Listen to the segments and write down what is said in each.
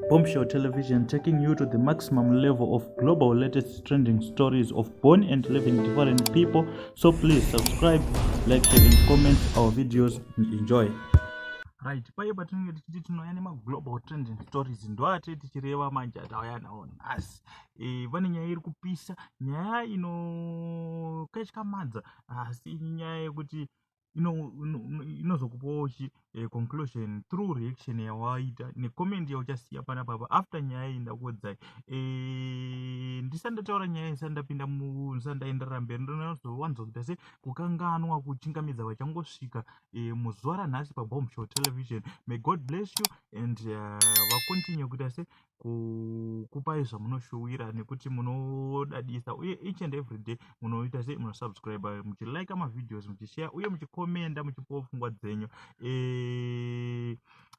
Bombshell Television, taking you to the maximum level of global latest trending stories of born and living different people. So please subscribe, like, share, and comment our videos. Enjoy. Right, paiye patinenge tichiti tinouya nemaglobal trending stories ndoate tichireva manje atauya nawo nhasi. Pane nyaya iri kupisa, nyaya inokatyamadza, asi nyaya yekuti inozokupawo conclusion through reaction yawaita necomment yauchasiya panapapa after nyaya iyi ndakuudzai. Ndisandataura nyaya ndisandaenderera mberi, ndinozowanzokuita se kukanganwa kuchingamidza vachangosvika muzuva ranhasi paBombshell Television. May God bless you and vakontinue kuita se kupai zvamunoshuvira nekuti munodadisa uye each and every day munoita se munosubscribe, muchilike mavideos, muchishare uye muchikomenda, muchipawo pfungwa dzenyu.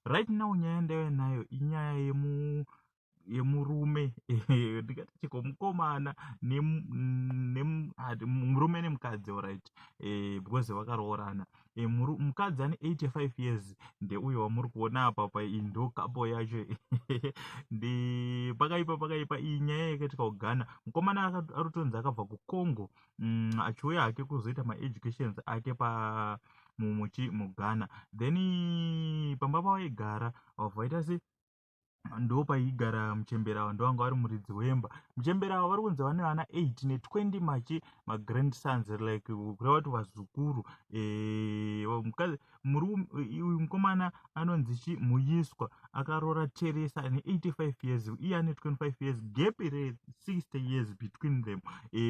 Right now nyaya yandaiva nayo inyaya yemurume ndikati chiko mukomana murume nemukadzi, alright, because vakaroorana. Mukadzi ane 85 years ndeuyo wamuri kuona apa ndo kapo yacho. Pakaipa iyi nyaya yakaitika kugana. Mukomana arutonzi akabva kuCongo achiuya hake kuzoita maeducations ake mughana. Then pamba pavaigara vaita se ndo paigara muchembera ndovanga vari muridzi wemba. Muchembera ava vari kunzi vane vana 8 ne20 magrandsons, like kureva kuti vazukuru. Uyu mukomana anonzi muyiswa akaroora Teresa ane 85 years, iye ane 25 years, gap ire 60 years between them.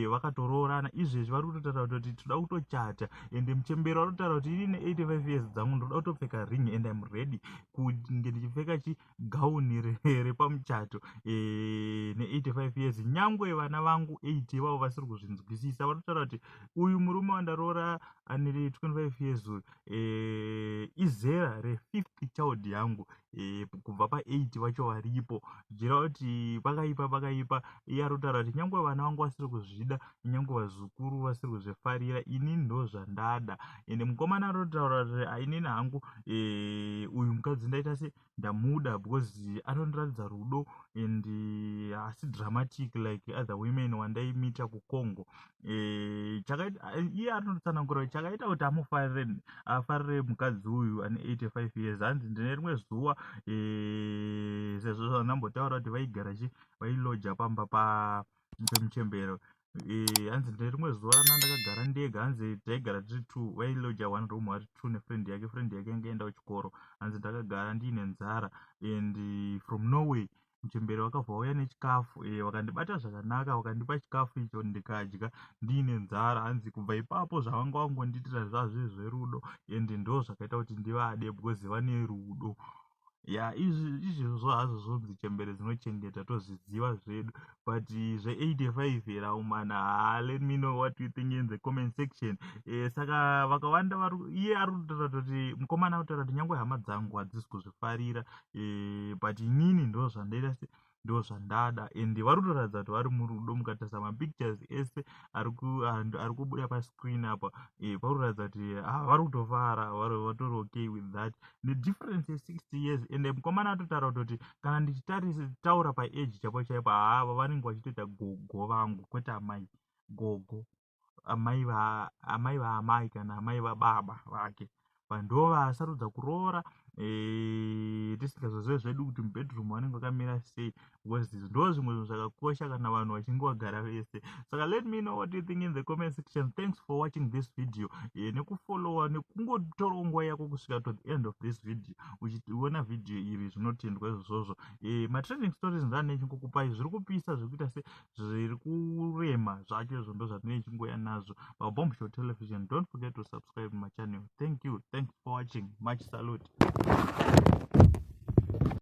Vakatoroorana izvezvi vari kutotaura kuti toda kutochata, ende muchembera vari kutaura kuti ini ne85 years dzangu ndoda kutopfeka ring and I'm ready kunge ndichipfeka gauni repamuchato ne85 years. Nyangwe vana vangu 8 ivavo vasiri kuzvinzwisisa, vanotaura kuti uyu murume wandaroora ane 25 years uyu izera re5th child yangu kubva pa8 vacho varipo. Zvireva kuti pakaipa. Iye arikutaura kuti nyangwe vana vangu vasiri kuzvida, nyangwe vazukuru vasiri kuzvifarira, inini ndo zvandada. Ende mukomana arikutaura kuti inini hangu uyu mukadzi ndaita se ndamuda because anondiratidza rudo and hasi dramatic like other women wandaimita kuCongo. Iye anotsanangura chakaita kuti afarire mukadzi uyu ane 85 years. Hanzi ndine rimwe zuva sezvo zvanambotaura kuti vaigara vailoja pamba pemuchembero. Hanzi ndine rimwe zuva ndakagara ndega, hanzi taigara tiri 2, vailoja one room vari 2 nefriend yake yanga enda kuchikoro. Hanzi ndakagara ndiine nzara and from Norway muchembero vakabva vauya nechikafu, vakandibata zvakanaka, vakandipa chikafu icho ndikadya ndiine nzara. Hanzi kubva ipapo zvavanga vangondiitira zvazvezverudo and ndo zvakaita kuti ndivade because vane rudo. Izvizvo hazvo zvonzi chembere dzinochengeta, tozviziva zvedu, but zve85 here umana, let me know what you think in the comment section. Saka vakawanda iye ari kutaura kuti mukomana kutaura kuti nyangwe hama dzangu hadzisi kuzvifarira, but inini ndo zvandaita ndo zvandada. And vari kutoratidza kuti vari murudo, mukatarisa mapictures ese ari kubuda pascreen apa, parikuratidza kuti vari kutofara, vatori okay with that. The difference is 60 years. Ende mukomana atotaura kuti kana ndichitaura paage chapo chaipo, hava vanenge vachitoita gogo vangu, kwete amai, gogo, amai vaamai kana amai vababa vake, ndo vasarudza kuroora. Tisingazozive zvedu kuti mubedroom vanenge vakamira sei, because ndo zvimwe zvinhu zvakakosha kana vanhu vachinge vagara vese. Saka let me know what you think in the comment section. Thanks for watching this video, nekufollowa, nekungotorawo nguva yako kusvika to the end of this video uchiona video iri zvinotendwa izvozvo. Matrending stories ndane chingokupai zviri kupisa, zviri kuita se zviri kurema zvacho, izvo ndo zvatinenge chingoya nazvo paBombshell Television. Don't forget to subscribe my channel. Thank you, thanks for watching, much salute.